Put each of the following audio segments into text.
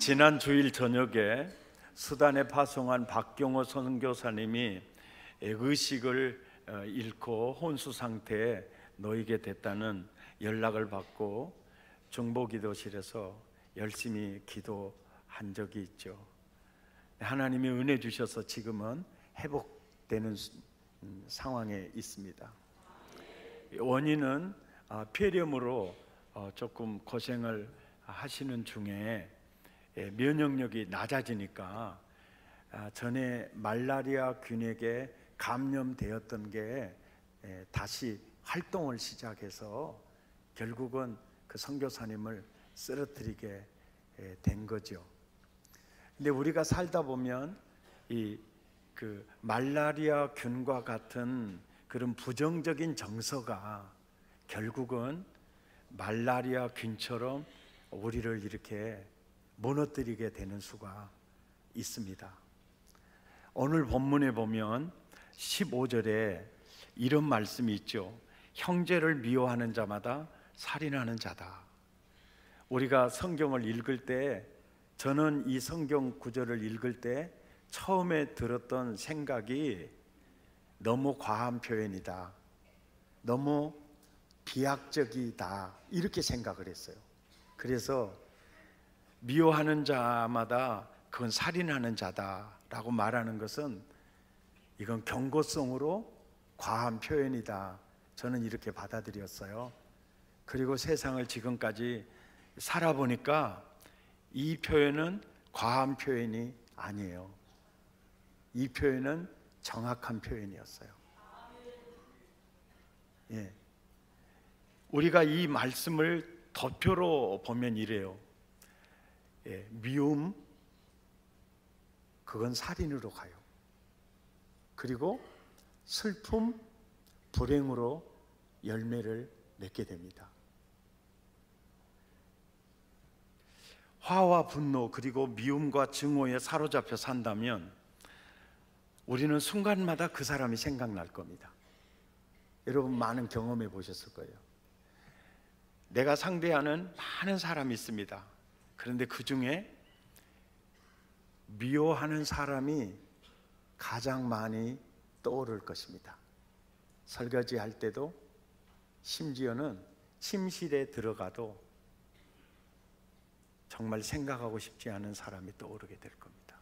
지난 주일 저녁에 수단에 파송한 박경호 선교사님이 의식을 잃고 혼수 상태에 놓이게 됐다는 연락을 받고 중보기도실에서 열심히 기도한 적이 있죠. 하나님이 은혜 주셔서 지금은 회복되는 상황에 있습니다. 원인은 폐렴으로 조금 고생을 하시는 중에 면역력이 낮아지니까 전에 말라리아 균에게 감염되었던 게 다시 활동을 시작해서 결국은 그 선교사님을 쓰러뜨리게 된 거죠. 근데 우리가 살다 보면 그 말라리아 균과 같은 그런 부정적인 정서가 결국은 말라리아 균처럼 우리를 이렇게 무너뜨리게 되는 수가 있습니다. 오늘 본문에 보면 15절에 이런 말씀이 있죠. 형제를 미워하는 자마다 살인하는 자다. 우리가 성경을 읽을 때, 저는 이 성경 구절을 읽을 때 처음에 들었던 생각이 너무 과한 표현이다, 너무 비약적이다, 이렇게 생각을 했어요. 그래서 미워하는 자마다 그건 살인하는 자다라고 말하는 것은 이건 경고성으로 과한 표현이다, 저는 이렇게 받아들였어요. 그리고 세상을 지금까지 살아보니까 이 표현은 과한 표현이 아니에요. 이 표현은 정확한 표현이었어요. 예. 우리가 이 말씀을 도표로 보면 이래요. 미움, 그건 살인으로 가요. 그리고 슬픔, 불행으로 열매를 맺게 됩니다. 화와 분노 그리고 미움과 증오에 사로잡혀 산다면 우리는 순간마다 그 사람이 생각날 겁니다. 여러분 많은 경험해 보셨을 거예요. 내가 상대하는 많은 사람이 있습니다. 그런데 그 중에 미워하는 사람이 가장 많이 떠오를 것입니다. 설거지 할 때도, 심지어는 침실에 들어가도 정말 생각하고 싶지 않은 사람이 떠오르게 될 겁니다.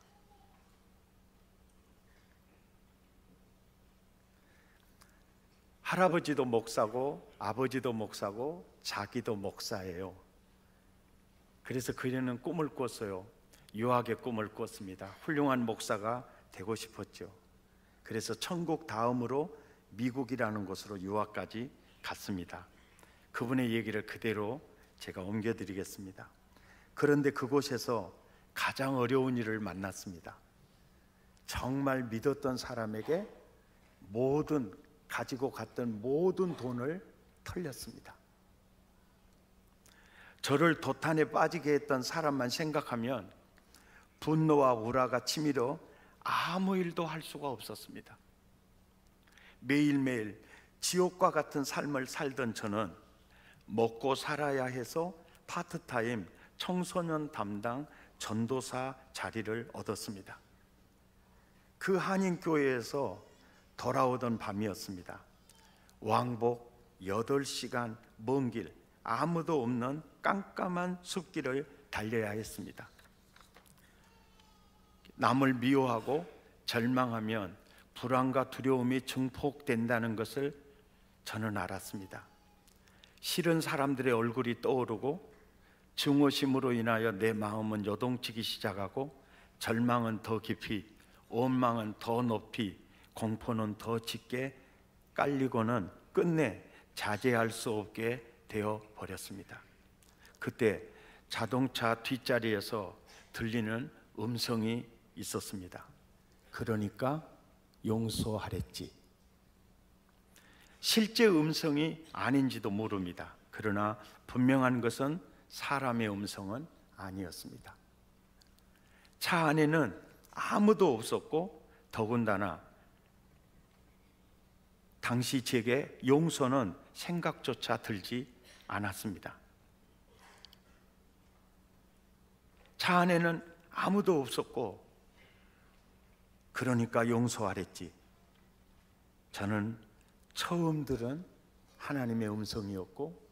할아버지도 목사고 아버지도 목사고 자기도 목사예요. 그래서 그녀는 꿈을 꿨어요. 유학의 꿈을 꿨습니다. 훌륭한 목사가 되고 싶었죠. 그래서 천국 다음으로 미국이라는 곳으로 유학까지 갔습니다. 그분의 얘기를 그대로 제가 옮겨드리겠습니다. 그런데 그곳에서 가장 어려운 일을 만났습니다. 정말 믿었던 사람에게 가지고 갔던 모든 돈을 털렸습니다. 저를 도탄에 빠지게 했던 사람만 생각하면 분노와 우라가 치밀어 아무 일도 할 수가 없었습니다. 매일매일 지옥과 같은 삶을 살던 저는 먹고 살아야 해서 파트타임 청소년 담당 전도사 자리를 얻었습니다. 그 한인교회에서 돌아오던 밤이었습니다. 왕복 8시간 먼 길, 아무도 없는 깜깜한 숲길을 달려야 했습니다. 남을 미워하고 절망하면 불안과 두려움이 증폭된다는 것을 저는 알았습니다. 싫은 사람들의 얼굴이 떠오르고 증오심으로 인하여 내 마음은 요동치기 시작하고 절망은 더 깊이, 원망은 더 높이, 공포는 더 짙게 깔리고는 끝내 자제할 수 없게 되어 버렸습니다. 그때 자동차 뒷자리에서 들리는 음성이 있었습니다. 그러니까 용서하랬지. 실제 음성이 아닌지도 모릅니다. 그러나 분명한 것은 사람의 음성은 아니었습니다. 차 안에는 아무도 없었고 더군다나 당시 제게 용서는 생각조차 들지 않았습니다. 차 차 안에는 아무도 없었고, 그러니까 용서하랬지. 저는 처음 들은 하나님의 음성이었고,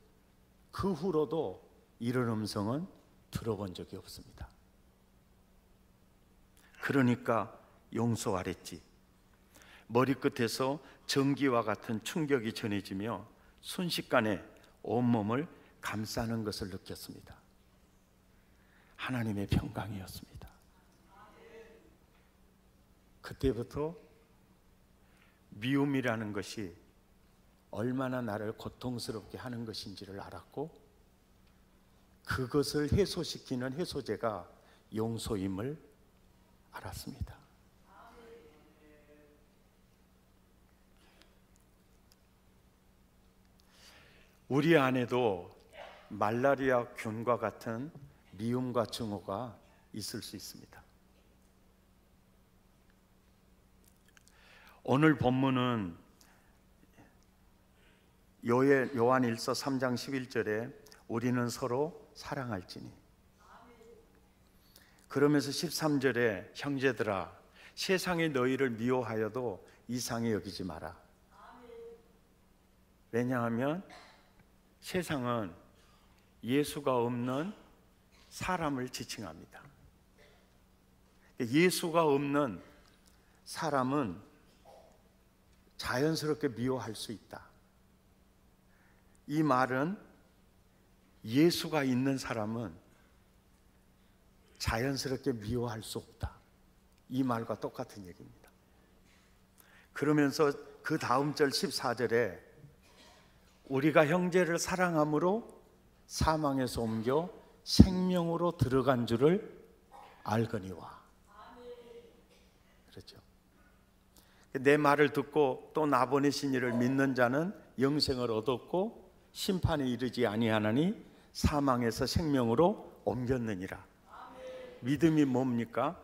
그 후로도 이런 음성은 들어본 적이 없습니다. 그러니까 용서하랬지. 머리끝에서 전기와 같은 충격이 전해지며 순식간에 온몸을 감싸는 것을 느꼈습니다. 하나님의 평강이었습니다. 그때부터 미움이라는 것이 얼마나 나를 고통스럽게 하는 것인지를 알았고, 그것을 해소시키는 해소제가 용서임을 알았습니다. 우리 안에도 말라리아 균과 같은 미움과 증오가 있을 수 있습니다. 오늘 본문은 요한일서 3장 11절에 우리는 서로 사랑할지니, 그러면서 13절에 형제들아 세상이 너희를 미워하여도 이상히 여기지 마라. 왜냐하면 세상은 예수가 없는 사람을 지칭합니다. 예수가 없는 사람은 자연스럽게 미워할 수 있다. 이 말은 예수가 있는 사람은 자연스럽게 미워할 수 없다. 이 말과 똑같은 얘기입니다. 그러면서 그 다음 절 14절에 우리가 형제를 사랑함으로 사망에서 옮겨 생명으로 들어간 줄을 알거니와. 그렇죠. 내 말을 듣고 또 나 보내신 이를 믿는 자는 영생을 얻었고 심판에 이르지 아니하나니 사망에서 생명으로 옮겼느니라. 믿음이 뭡니까?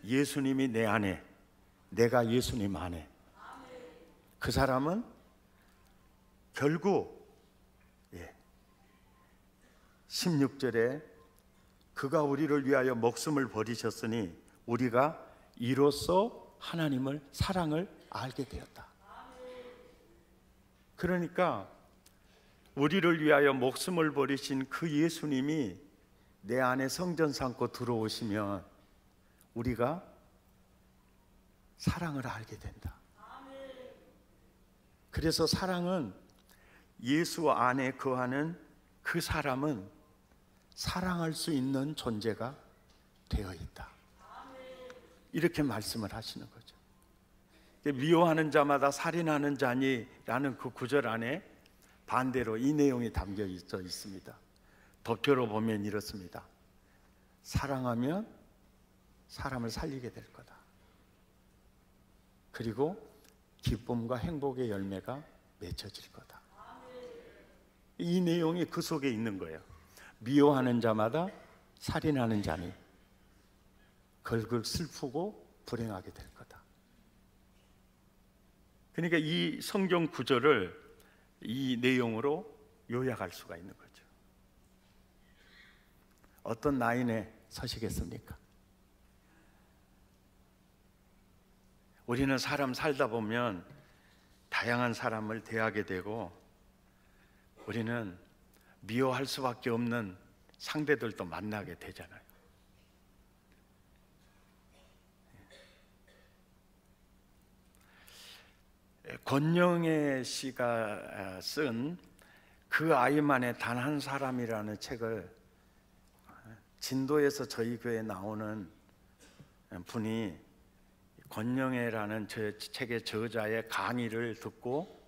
예수님이 내 안에, 내가 예수님 안에. 그 사람은 결국 16절에 그가 우리를 위하여 목숨을 버리셨으니 우리가 이로써 하나님을 사랑을 알게 되었다. 그러니까 우리를 위하여 목숨을 버리신 그 예수님이 내 안에 성전 삼고 들어오시면 우리가 사랑을 알게 된다. 그래서 사랑은 예수 안에 거하는 그 사람은 사랑할 수 있는 존재가 되어 있다. 이렇게 말씀을 하시는 거죠. 미워하는 자마다 살인하는 자니라는 그 구절 안에 반대로 이 내용이 담겨 있습니다. 덧표로 보면 이렇습니다. 사랑하면 사람을 살리게 될 거다. 그리고 기쁨과 행복의 열매가 맺혀질 거다. 이 내용이 그 속에 있는 거예요. 미워하는 자마다 살인하는 자니 걸걸 슬프고 불행하게 될 거다. 그러니까 이 성경 구절을 이 내용으로 요약할 수가 있는 거죠. 어떤 라인에 서시겠습니까? 우리는 사람 살다 보면 다양한 사람을 대하게 되고 우리는 미워할 수밖에 없는 상대들도 만나게 되잖아요. 권영애 씨가 쓴 그 아이만의 단 한 사람이라는 책을 진도에서 저희 교회에 나오는 분이 권영애라는 저 책의 저자의 강의를 듣고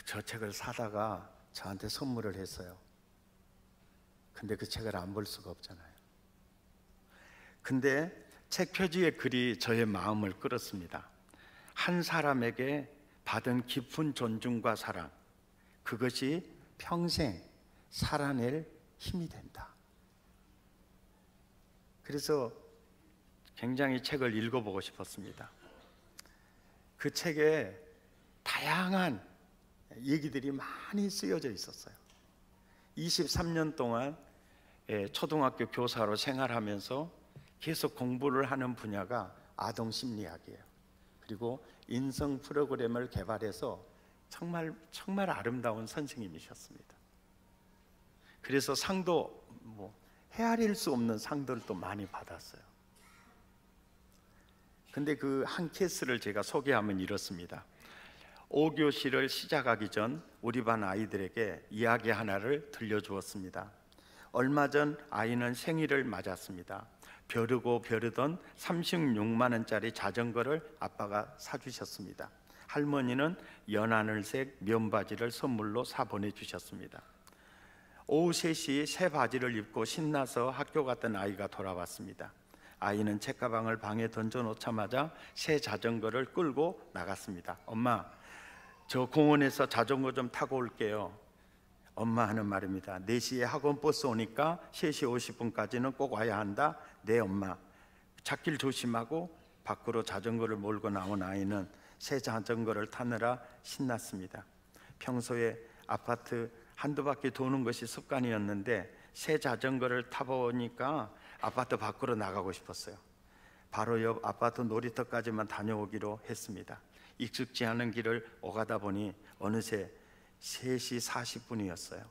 저 책을 사다가 저한테 선물을 했어요. 근데 그 책을 안 볼 수가 없잖아요. 근데 책 표지의 글이 저의 마음을 끌었습니다. 한 사람에게 받은 깊은 존중과 사랑, 그것이 평생 살아낼 힘이 된다. 그래서 굉장히 책을 읽어보고 싶었습니다. 그 책에 다양한 얘기들이 많이 쓰여져 있었어요. 23년 동안 초등학교 교사로 생활하면서 계속 공부를 하는 분야가 아동 심리학이에요. 그리고 인성 프로그램을 개발해서 정말 아름다운 선생님이셨습니다. 그래서 상도 헤아릴 수 없는 상들도 많이 받았어요. 근데 그 한 케이스를 제가 소개하면 이렇습니다. 5교시를 시작하기 전 우리 반 아이들에게 이야기 하나를 들려주었습니다. 얼마 전 아이는 생일을 맞았습니다. 벼르고 벼르던 36만 원짜리 자전거를 아빠가 사주셨습니다. 할머니는 연하늘색 면바지를 선물로 사 보내주셨습니다. 오후 3시 새 바지를 입고 신나서 학교 갔던 아이가 돌아왔습니다. 아이는 책가방을 방에 던져놓자마자 새 자전거를 끌고 나갔습니다. 엄마, 저 공원에서 자전거 좀 타고 올게요. 엄마 하는 말입니다. 4시에 학원 버스 오니까 3시 50분까지는 꼭 와야 한다. 네 엄마. 찻길 조심하고 밖으로 자전거를 몰고 나온 아이는 새 자전거를 타느라 신났습니다. 평소에 아파트 한두 바퀴 도는 것이 습관이었는데 새 자전거를 타보니까 아파트 밖으로 나가고 싶었어요. 바로 옆 아파트 놀이터까지만 다녀오기로 했습니다. 익숙지 않은 길을 오가다 보니 어느새 3시 40분이었어요.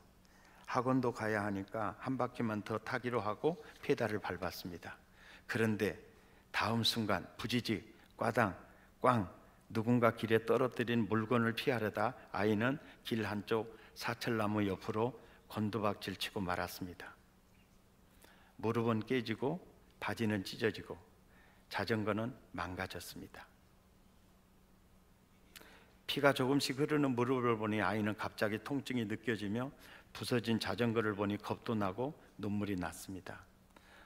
학원도 가야 하니까 한 바퀴만 더 타기로 하고 페달을 밟았습니다. 그런데 다음 순간 부지직, 꽈당, 꽝, 누군가 길에 떨어뜨린 물건을 피하려다 아이는 길 한쪽 사철나무 옆으로 곤두박질 치고 말았습니다. 무릎은 깨지고 바지는 찢어지고 자전거는 망가졌습니다. 피가 조금씩 흐르는 무릎을 보니 아이는 갑자기 통증이 느껴지며 부서진 자전거를 보니 겁도 나고 눈물이 났습니다.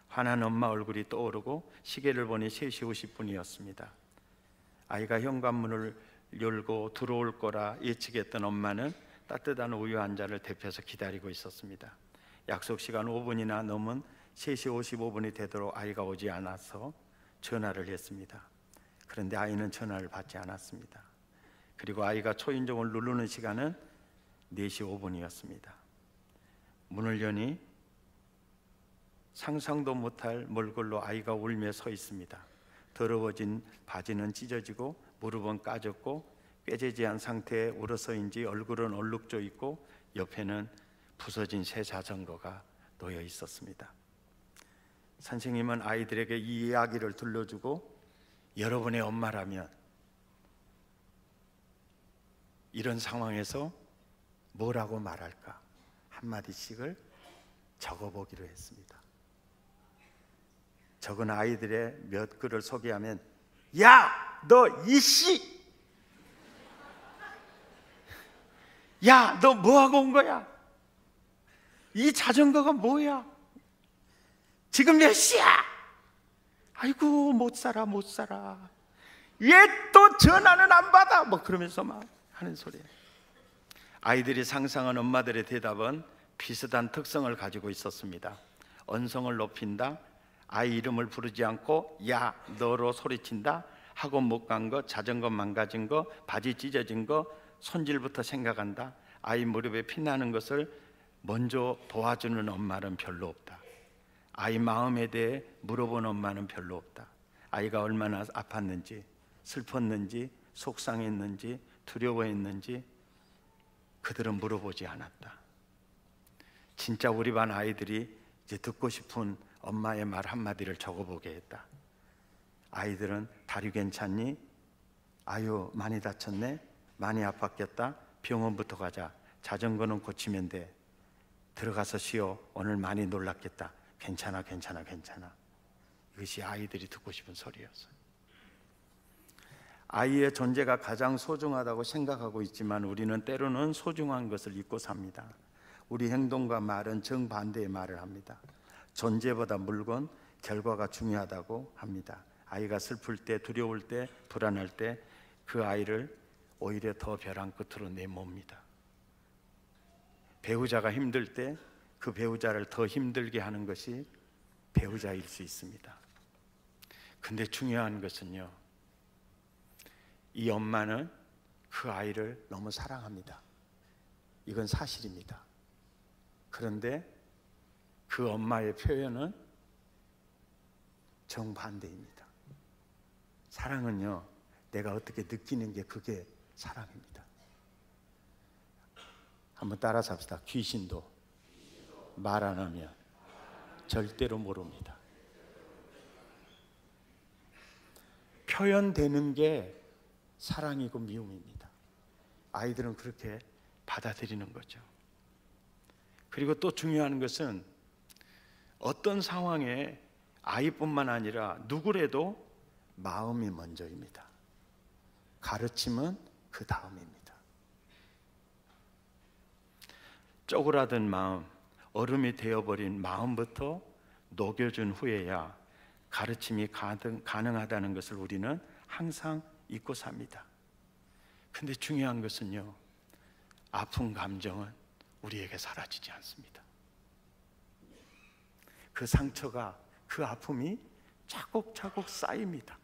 화난 엄마 얼굴이 떠오르고 시계를 보니 3시 50분이었습니다. 아이가 현관문을 열고 들어올 거라 예측했던 엄마는 따뜻한 우유 한 잔을 데펴서 기다리고 있었습니다. 약속 시간 5분이나 넘은 3시 55분이 되도록 아이가 오지 않아서 전화를 했습니다. 그런데 아이는 전화를 받지 않았습니다. 그리고 아이가 초인종을 누르는 시간은 4시 5분이었습니다. 문을 여니 상상도 못할 몰골로 아이가 울며 서 있습니다. 더러워진 바지는 찢어지고 무릎은 까졌고 꾀재재한 상태에 울어서인지 얼굴은 얼룩져 있고 옆에는 부서진 새 자전거가 놓여 있었습니다. 선생님은 아이들에게 이 이야기를 들려주고 여러분의 엄마라면 이런 상황에서 뭐라고 말할까 한마디씩을 적어보기로 했습니다. 적은 아이들의 몇 글을 소개하면 야! 너 이씨! 야! 너 뭐하고 온 거야? 이 자전거가 뭐야? 지금 몇 시야? 아이고 못 살아 못 살아. 왜 또 전화는 안 받아? 뭐 그러면서 막 하는 소리예요. 아이들이 상상한 엄마들의 대답은 비슷한 특성을 가지고 있었습니다. 언성을 높인다, 아이 이름을 부르지 않고 야 너로 소리친다, 학원 못 간 거, 자전거 망가진 거, 바지 찢어진 거, 손질부터 생각한다. 아이 무릎에 피나는 것을 먼저 도와주는 엄마는 별로 없다. 아이 마음에 대해 물어본 엄마는 별로 없다. 아이가 얼마나 아팠는지, 슬펐는지, 속상했는지, 두려워했는지 그들은 물어보지 않았다. 진짜 우리 반 아이들이 이제 듣고 싶은 엄마의 말 한마디를 적어보게 했다. 아이들은 다리 괜찮니? 아유 많이 다쳤네? 많이 아팠겠다? 병원부터 가자. 자전거는 고치면 돼. 들어가서 쉬어. 오늘 많이 놀랐겠다. 괜찮아 괜찮아 괜찮아. 이것이 아이들이 듣고 싶은 소리였어요. 아이의 존재가 가장 소중하다고 생각하고 있지만 우리는 때로는 소중한 것을 잊고 삽니다. 우리 행동과 말은 정반대의 말을 합니다. 존재보다 물건, 결과가 중요하다고 합니다. 아이가 슬플 때, 두려울 때, 불안할 때 그 아이를 오히려 더 벼랑 끝으로 내모읍니다. 배우자가 힘들 때 그 배우자를 더 힘들게 하는 것이 배우자일 수 있습니다. 근데 중요한 것은요, 이 엄마는 그 아이를 너무 사랑합니다. 이건 사실입니다. 그런데 그 엄마의 표현은 정반대입니다. 사랑은요, 내가 어떻게 느끼는 게 그게 사랑입니다. 한번 따라서 합시다. 귀신도 말 안 하면 절대로 모릅니다. 표현되는 게 사랑이고 미움입니다. 아이들은 그렇게 받아들이는 거죠. 그리고 또 중요한 것은 어떤 상황에 아이뿐만 아니라 누구래도 마음이 먼저입니다. 가르침은 그 다음입니다. 쪼그라든 마음, 얼음이 되어버린 마음부터 녹여준 후에야 가르침이 가능하다는 것을 우리는 항상 잊고 삽니다. 근데 중요한 것은요, 아픈 감정은 우리에게 사라지지 않습니다. 그 상처가, 그 아픔이 차곡차곡 쌓입니다.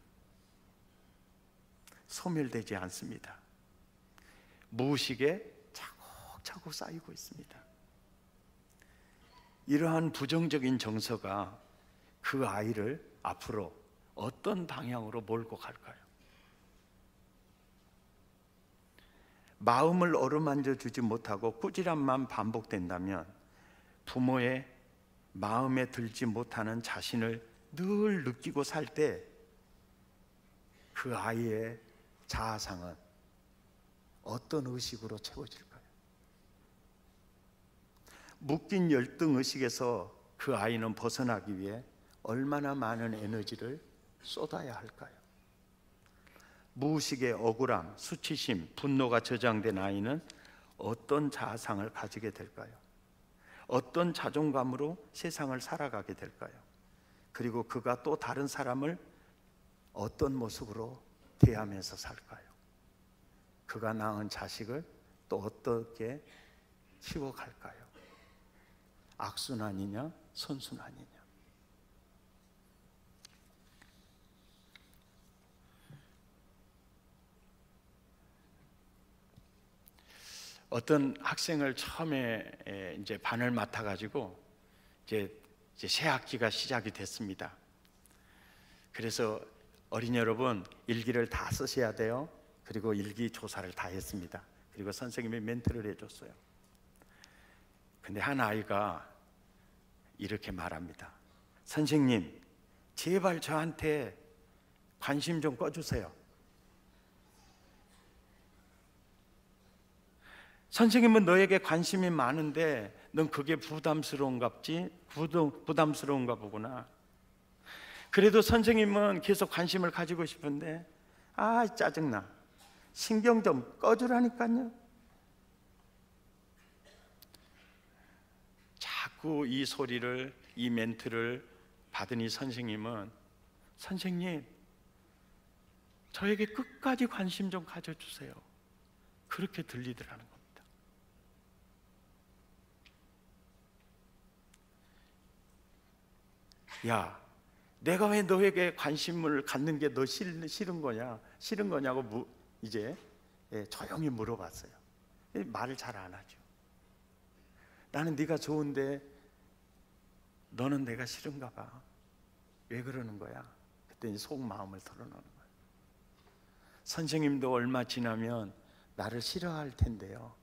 소멸되지 않습니다. 무의식에 차곡차곡 쌓이고 있습니다. 이러한 부정적인 정서가 그 아이를 앞으로 어떤 방향으로 몰고 갈까요? 마음을 어루만져 주지 못하고 꾸지람만 반복된다면 부모의 마음에 들지 못하는 자신을 늘 느끼고 살 때 그 아이의 자아상은 어떤 의식으로 채워질까요? 묶인 열등 의식에서 그 아이는 벗어나기 위해 얼마나 많은 에너지를 쏟아야 할까요? 무의식의 억울함, 수치심, 분노가 저장된 아이는 어떤 자아상을 가지게 될까요? 어떤 자존감으로 세상을 살아가게 될까요? 그리고 그가 또 다른 사람을 어떤 모습으로 대하면서 살까요? 그가 낳은 자식을 또 어떻게 키워갈까요? 악순환이냐 선순환이냐? 어떤 학생을 처음에 이제 반을 맡아가지고 이제 새 학기가 시작이 됐습니다. 그래서 어린이 여러분, 일기를 다 쓰셔야 돼요. 그리고 일기 조사를 다 했습니다. 그리고 선생님이 멘트를 해줬어요. 근데 한 아이가 이렇게 말합니다. 선생님, 제발 저한테 관심 좀 꺼주세요. 선생님은 너에게 관심이 많은데 넌 그게 부담스러운가 보구나. 그래도 선생님은 계속 관심을 가지고 싶은데 짜증나. 신경 좀 꺼주라니까요. 자꾸 이 소리를, 이 멘트를 받으니 선생님은 선생님, 저에게 끝까지 관심 좀 가져주세요. 그렇게 들리더라는 겁니다. 야, 내가 왜 너에게 관심을 갖는 게 너 싫은 거냐고 이제 조용히 물어봤어요. 말을 잘 안 하죠. 나는 네가 좋은데 너는 내가 싫은가 봐. 왜 그러는 거야? 그때 속마음을 털어놓는 거예요. 선생님도 얼마 지나면 나를 싫어할 텐데요.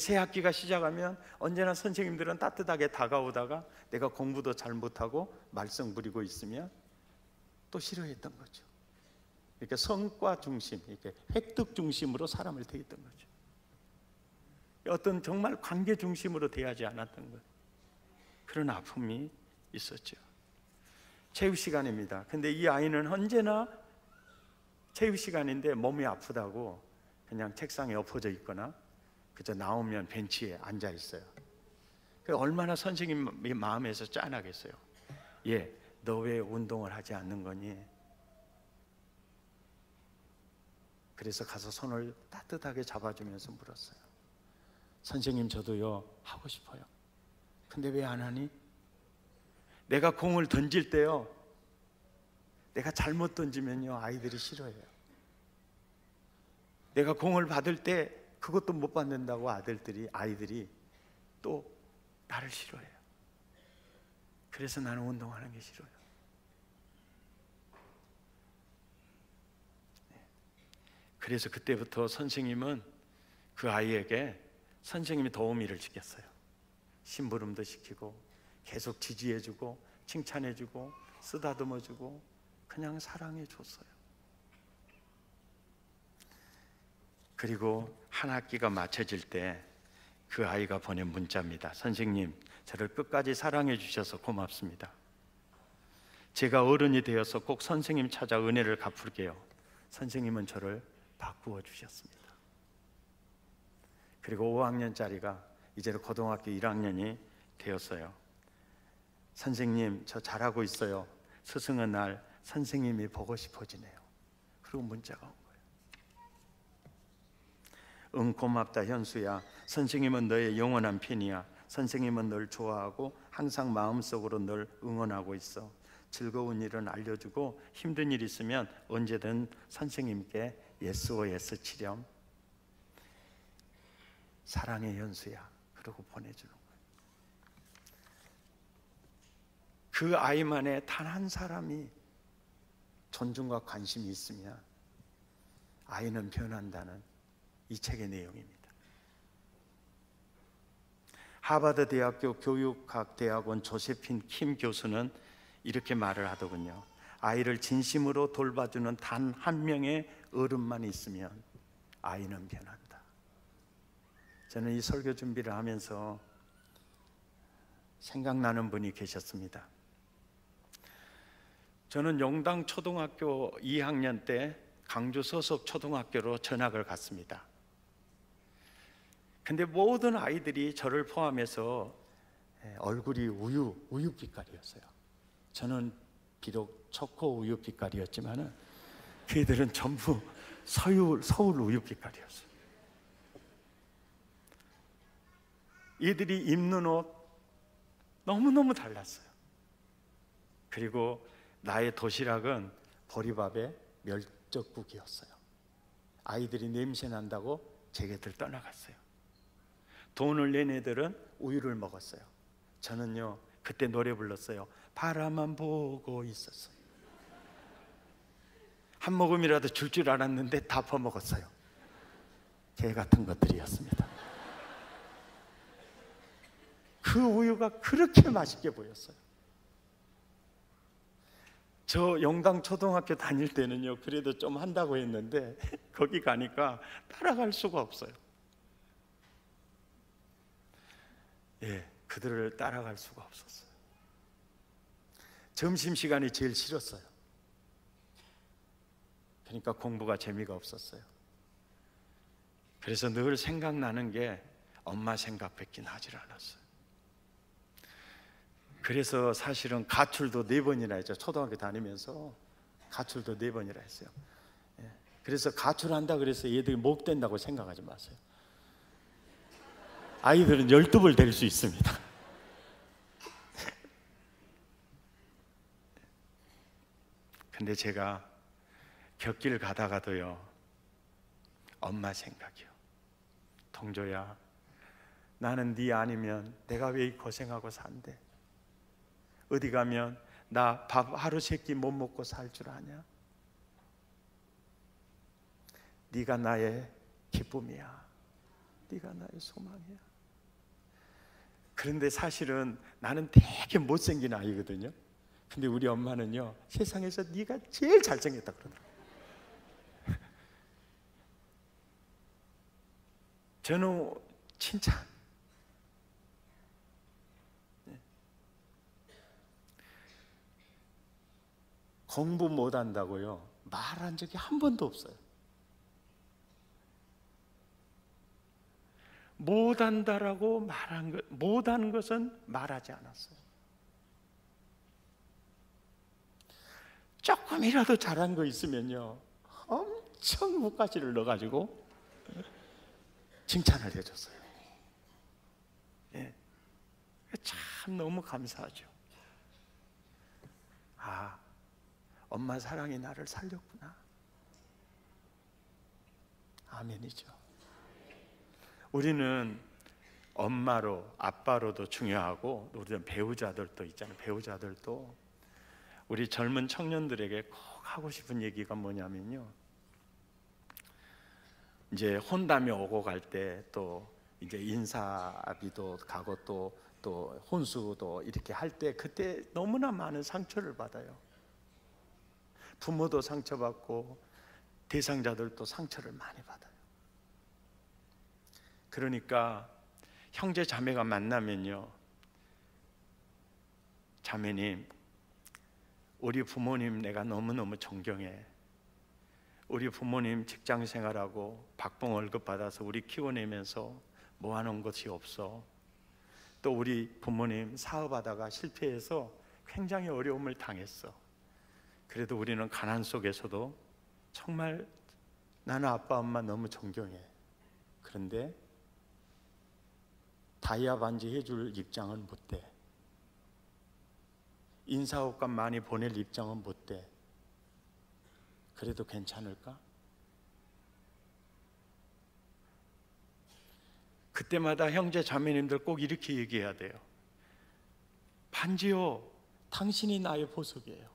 새 학기가 시작하면 언제나 선생님들은 따뜻하게 다가오다가 내가 공부도 잘 못하고 말썽 부리고 있으면 또 싫어했던 거죠. 이렇게 성과 중심, 이렇게 획득 중심으로 사람을 대했던 거죠. 어떤 정말 관계 중심으로 대하지 않았던 것, 그런 아픔이 있었죠. 체육 시간입니다. 근데 이 아이는 언제나 체육 시간인데 몸이 아프다고 그냥 책상에 엎어져 있거나 그저 나오면 벤치에 앉아 있어요. 얼마나 선생님 마음에서 짠하겠어요. 예, 너 왜 운동을 하지 않는 거니? 그래서 가서 손을 따뜻하게 잡아주면서 물었어요. 선생님, 저도요 하고 싶어요. 근데 왜 안 하니? 내가 공을 던질 때요, 내가 잘못 던지면요 아이들이 싫어해요. 내가 공을 받을 때 그것도 못 받는다고 아이들이 또 나를 싫어해요. 그래서 나는 운동하는 게 싫어요. 그래서 그때부터 선생님은 그 아이에게 선생님이 도우미를 시켰어요. 심부름도 시키고 계속 지지해주고 칭찬해주고 쓰다듬어주고 그냥 사랑해줬어요. 그리고 한 학기가 마쳐질 때 그 아이가 보낸 문자입니다. 선생님, 저를 끝까지 사랑해 주셔서 고맙습니다. 제가 어른이 되어서 꼭 선생님 찾아 은혜를 갚을게요. 선생님은 저를 바꾸어 주셨습니다. 그리고 5학년짜리가 이제는 고등학교 1학년이 되었어요. 선생님, 저 잘하고 있어요. 스승의 날 선생님이 보고 싶어지네요. 그리고 문자가 온 거예요. 응, 고맙다 현수야. 선생님은 너의 영원한 팬이야. 선생님은 널 좋아하고 항상 마음속으로 널 응원하고 있어. 즐거운 일은 알려주고 힘든 일 있으면 언제든 선생님께 SOS 치렴. 사랑해 현수야. 그러고 보내주는 거예요. 그 아이만의 단 한 사람이 존중과 관심이 있으면 아이는 변한다는 이 책의 내용입니다. 하버드 대학교 교육학 대학원 조세핀 킴 교수는 이렇게 말을 하더군요. 아이를 진심으로 돌봐주는 단 한 명의 어른만 있으면 아이는 변한다. 저는 이 설교 준비를 하면서 생각나는 분이 계셨습니다. 저는 용당 초등학교 2학년 때 강주 소속 초등학교로 전학을 갔습니다. 근데 모든 아이들이 저를 포함해서 얼굴이 우유 빛깔이었어요. 저는 비록 초코 우유 빛깔이었지만 걔들은 전부 서울 우유 빛깔이었어요. 얘들이 입는 옷 너무너무 달랐어요. 그리고 나의 도시락은 보리밥에 멸젓국이었어요. 아이들이 냄새 난다고 제 곁을 떠나갔어요. 돈을 낸 애들은 우유를 먹었어요. 저는요 그때 노래 불렀어요. 바라만 보고 있었어요. 한 모금이라도 줄 줄 알았는데 다 퍼먹었어요. 개 같은 것들이었습니다. 그 우유가 그렇게 맛있게 보였어요. 저 용당 초등학교 다닐 때는요 그래도 좀 한다고 했는데 거기 가니까 따라갈 수가 없어요. 예, 그들을 따라갈 수가 없었어요. 점심시간이 제일 싫었어요. 그러니까 공부가 재미가 없었어요. 그래서 늘 생각나는 게 엄마 생각밖에 나질 않았어요. 그래서 사실은 가출도 4번이나 했죠. 초등학교 다니면서 가출도 4번이나 했어요. 예, 그래서 가출한다 그래서 얘들이 못 된다고 생각하지 마세요. 아이들은 12번 될 수 있습니다. 근데 제가 곁길 가다가도요 엄마 생각이요. 동조야, 나는 네 아니면 내가 왜 고생하고 산대? 어디 가면 나 밥 하루 세끼 못 먹고 살 줄 아냐? 네가 나의 기쁨이야. 네가 나의 소망이야. 그런데 사실은 나는 되게 못생긴 아이거든요. 근데 우리 엄마는요 세상에서 네가 제일 잘생겼다 그러더라고요. 저는 칭찬. 공부 못한다고요 말한 적이 한 번도 없어요. 못한다라고 못한 것은 말하지 않았어요. 조금이라도 잘한 거 있으면요 엄청 묵가지를 넣어가지고 칭찬을 해줬어요. 예. 참 너무 감사하죠. 아, 엄마 사랑이 나를 살렸구나. 아멘이죠. 우리는 엄마로, 아빠로도 중요하고, 우리 배우자들도 있잖아요. 배우자들도 우리 젊은 청년들에게 꼭 하고 싶은 얘기가 뭐냐면요, 이제 혼담이 오고 갈 때, 또 이제 인사비도 가고 또 혼수도 이렇게 할 때, 그때 너무나 많은 상처를 받아요. 부모도 상처받고 대상자들도 상처를 많이 받아요. 그러니까 형제 자매가 만나면요, 자매님, 우리 부모님 내가 너무너무 존경해. 우리 부모님 직장 생활하고 박봉 월급 받아서 우리 키워내면서 모아놓은 것이 없어. 또 우리 부모님 사업하다가 실패해서 굉장히 어려움을 당했어. 그래도 우리는 가난 속에서도 정말 나는 아빠 엄마 너무 존경해. 그런데 다이아 반지 해줄 입장은 못 돼. 인사옷값 많이 보낼 입장은 못 돼. 그래도 괜찮을까? 그때마다 형제 자매님들 꼭 이렇게 얘기해야 돼요. 반지요, 당신이 나의 보석이에요.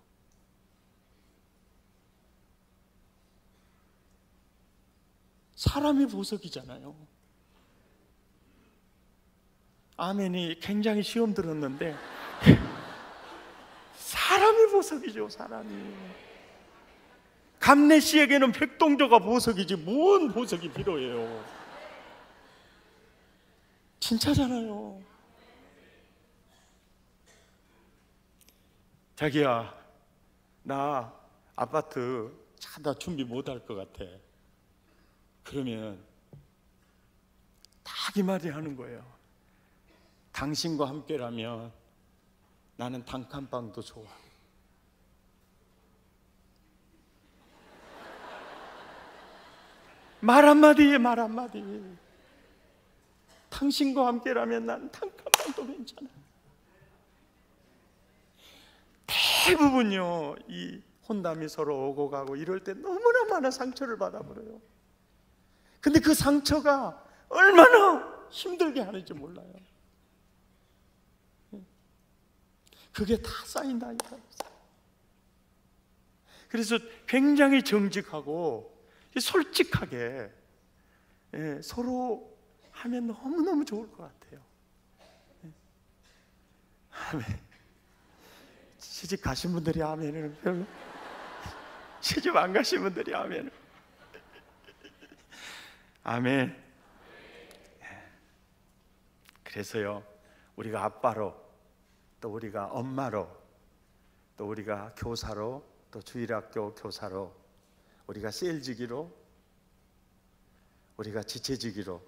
사람이 보석이잖아요. 아멘이 굉장히 시험 들었는데 사람이 보석이죠. 사람이. 감내 씨에게는 백동저가 보석이지 뭔 보석이 필요해요. 진짜잖아요. 자기야, 나 아파트 차 다 준비 못할 것 같아. 그러면 딱 이 말이 하는 거예요. 당신과 함께라면 나는 단칸방도 좋아. 말 한마디에 말 한마디. 당신과 함께라면 난 단칸방도 괜찮아. 대부분요, 이 혼담이 서로 오고 가고 이럴 때 너무나 많은 상처를 받아버려요. 근데 그 상처가 얼마나 힘들게 하는지 몰라요. 그게 다 쌓인다니까요. 그래서 굉장히 정직하고 솔직하게 서로 하면 너무너무 좋을 것 같아요. 아멘. 시집 가신 분들이 아멘을 별로, 시집 안 가신 분들이 아멘을. 아멘. 그래서요, 우리가 아빠로, 또 우리가 엄마로, 또 우리가 교사로, 또 주일학교 교사로, 우리가 셀지기로, 우리가 지체지기로,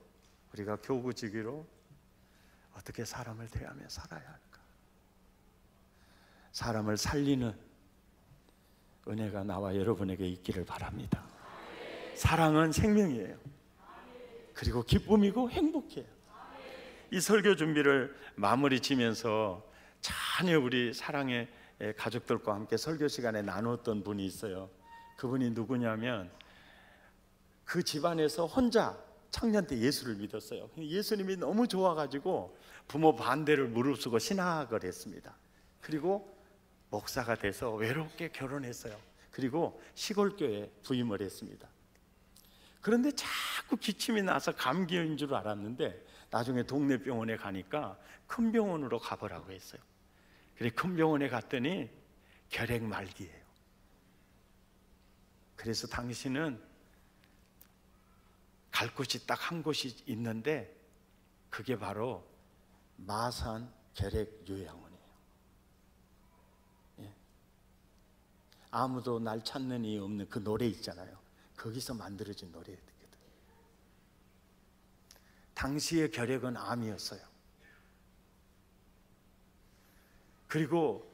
우리가 교구지기로 어떻게 사람을 대하며 살아야 할까? 사람을 살리는 은혜가 나와 여러분에게 있기를 바랍니다. 사랑은 생명이에요. 그리고 기쁨이고 행복해요. 이 설교 준비를 마무리 지면서 전혀 우리 사랑의 가족들과 함께 설교 시간에 나누었던 분이 있어요. 그분이 누구냐면, 그 집안에서 혼자 청년 때 예수를 믿었어요. 예수님이 너무 좋아가지고 부모 반대를 무릅쓰고 신학을 했습니다. 그리고 목사가 돼서 외롭게 결혼했어요. 그리고 시골교회에 부임을 했습니다. 그런데 자꾸 기침이 나서 감기인 줄 알았는데 나중에 동네 병원에 가니까 큰 병원으로 가보라고 했어요. 그래 큰 병원에 갔더니 결핵 말기예요. 그래서 당신은 갈 곳이 딱 한 곳이 있는데 그게 바로 마산 결핵 요양원이에요. 예. 아무도 날 찾는 이 없는 그 노래 있잖아요. 거기서 만들어진 노래거든요. 당시의 결핵은 암이었어요. 그리고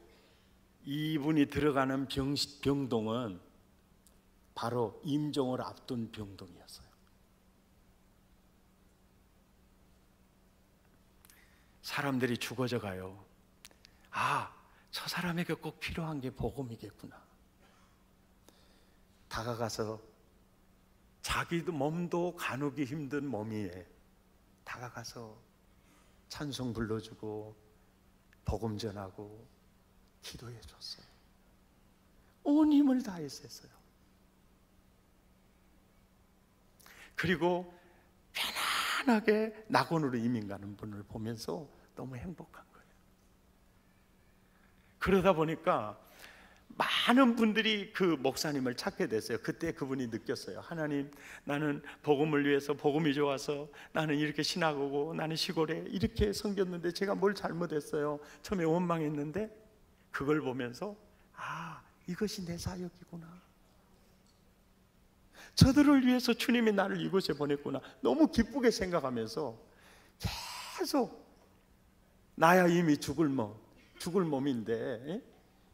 이분이 들어가는 병동은 바로 임종을 앞둔 병동이었어요. 사람들이 죽어져 가요. 아, 저 사람에게 꼭 필요한 게 복음이겠구나. 다가가서 자기도 몸도 가누기 힘든 몸이에 다가가서 찬송 불러주고 복음 전하고 기도해 줬어요. 온 힘을 다해서 했어요. 그리고 편안하게 낙원으로 이민 가는 분을 보면서 너무 행복한 거예요. 그러다 보니까 많은 분들이 그 목사님을 찾게 됐어요. 그때 그분이 느꼈어요. 하나님, 나는 복음을 위해서, 복음이 좋아서 나는 이렇게 신학 오고 나는 시골에 이렇게 섬겼는데 제가 뭘 잘못했어요. 처음에 원망했는데 그걸 보면서 아, 이것이 내 사역이구나. 저들을 위해서 주님이 나를 이곳에 보냈구나. 너무 기쁘게 생각하면서 계속 나야 이미 죽을 몸인데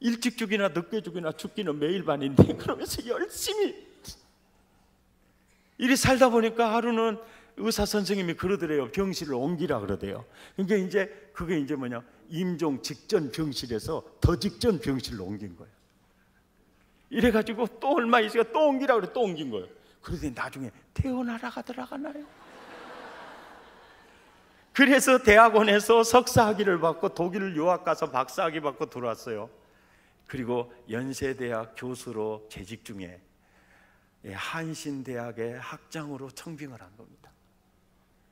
일찍 죽이나 늦게 죽이나 죽기는 매일 반인데 그러면서 열심히 이리 살다 보니까 하루는 의사 선생님이 그러더래요. 병실을 옮기라 그러대요. 그러니까 그게 이제 뭐냐, 임종 직전 병실에서 더 직전 병실로 옮긴 거예요. 이래가지고 또 얼마 있으니까 또 옮기라 그래. 또 옮긴 거예요. 그러더니 나중에 태어나라가 들어가나요? 그래서 대학원에서 석사학위를 받고 독일 유학 가서 박사학위 받고 들어왔어요. 그리고 연세대학 교수로 재직 중에 한신대학의 학장으로 청빙을 한 겁니다.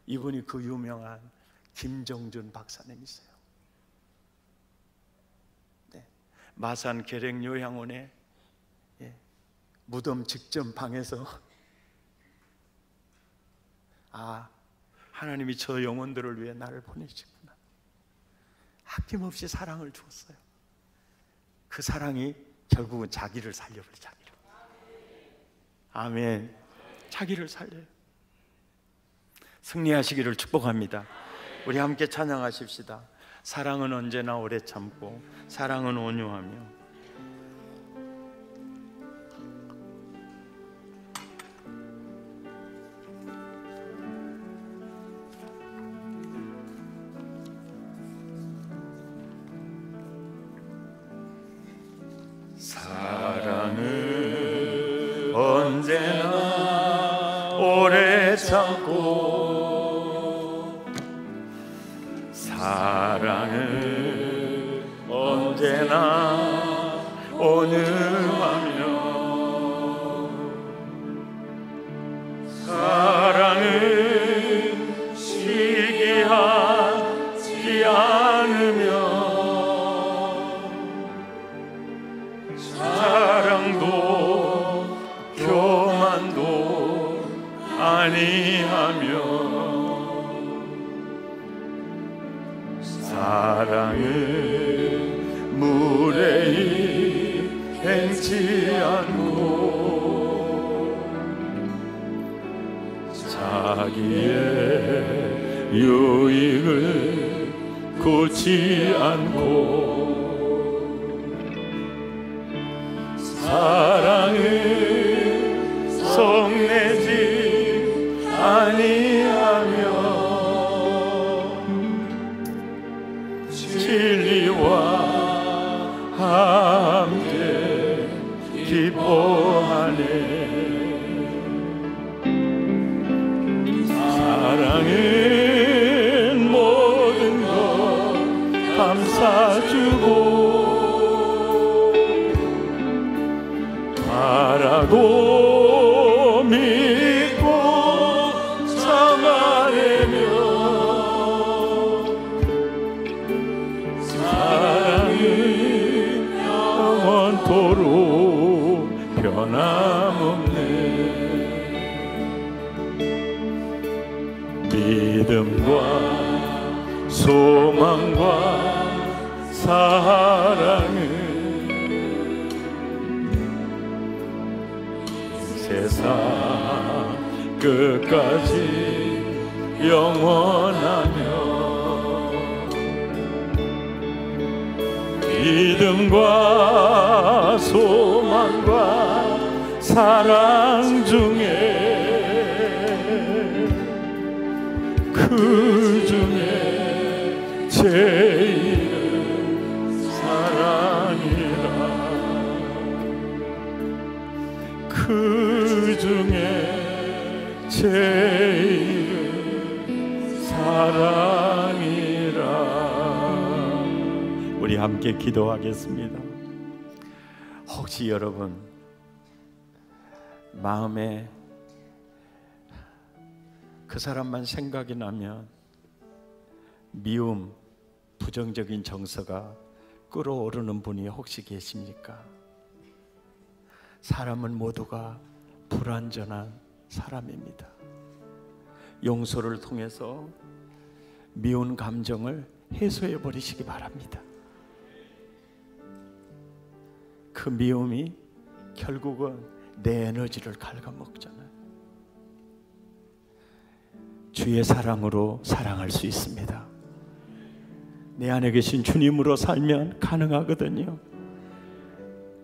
이분이 그 유명한 김정준 박사님이세요. 네. 마산 계랭 요양원에 무덤 직전 방에서 아, 하나님이 저 영혼들을 위해 나를 보내시구나. 아낌없이 사랑을 주었어요. 그 사랑이 결국은 자기를 살려버려. 자기를. 아멘. 자기를 살려요. 승리하시기를 축복합니다. 우리 함께 찬양하십시다. 사랑은 언제나 오래 참고 사랑은 온유하며. 사랑은 언제나 오래 참고 사랑은 언제나 온유하며 사랑은 시기하지 않으며 사랑도 교만도 아니하며 사랑은 무례히 행치 않고 자기의 유익을 고치 않고 사랑은 성내지 아니하며 진리와 함께 기뻐하네. 사랑은 모든 것 감사주고 바라고 믿고 참아내며 사랑은 영원토록 변함없네. 믿음과 소망과 사랑은 세상 끝까지 영원하며 믿음과 소망과 사랑 중에 그 중에 제일은 사랑이라. 그 중에 제일은 사랑이라. 함께 기도하겠습니다. 혹시 여러분 마음에 그 사람만 생각이 나면 미움, 부정적인 정서가 끓어오르는 분이 혹시 계십니까? 사람은 모두가 불완전한 사람입니다. 용서를 통해서 미운 감정을 해소해 버리시기 바랍니다. 그 미움이 결국은 내 에너지를 갉아먹잖아요. 주의 사랑으로 사랑할 수 있습니다. 내 안에 계신 주님으로 살면 가능하거든요.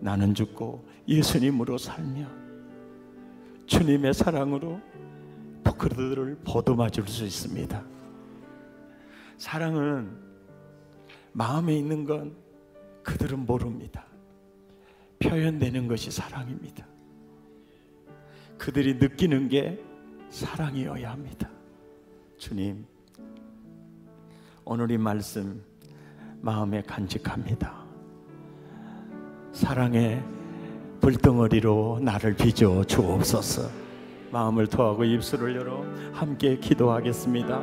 나는 죽고 예수님으로 살면 주님의 사랑으로 그들을 보듬어 줄 수 있습니다. 사랑은 마음에 있는 건 그들은 모릅니다. 표현되는 것이 사랑입니다. 그들이 느끼는 게 사랑이어야 합니다. 주님, 오늘 이 말씀 마음에 간직합니다. 사랑의 불덩어리로 나를 빚어 주옵소서. 마음을 토하고 입술을 열어 함께 기도하겠습니다.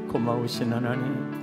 고마우신 하나님,